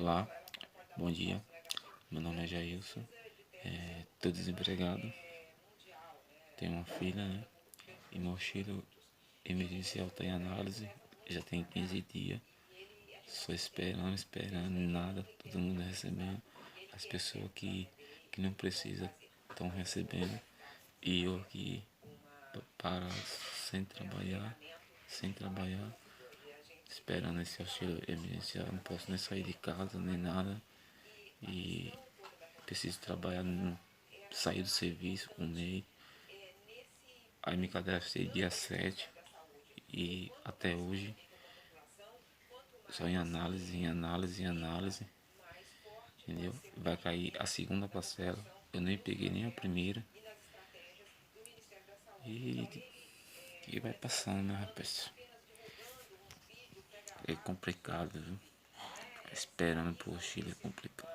Olá, bom dia. Meu nome é Jailson. Tô desempregado. Tenho uma filha, né? E meu auxílio emergencial tá em análise. Já tem 15 dias. Só esperando, nada. Todo mundo recebendo. As pessoas que não precisam estão recebendo. E eu aqui parado, sem trabalhar, esperando esse auxílio emergencial. Não posso nem sair de casa, nem nada. E preciso trabalhar, sair do serviço com o MEI. Aí me cadastrei dia 7 e até hoje só em análise, entendeu? Vai cair a segunda parcela, eu nem peguei nem a primeira e vai passando, né, rapaz? É complicado, viu? Esperando por Chile é complicado.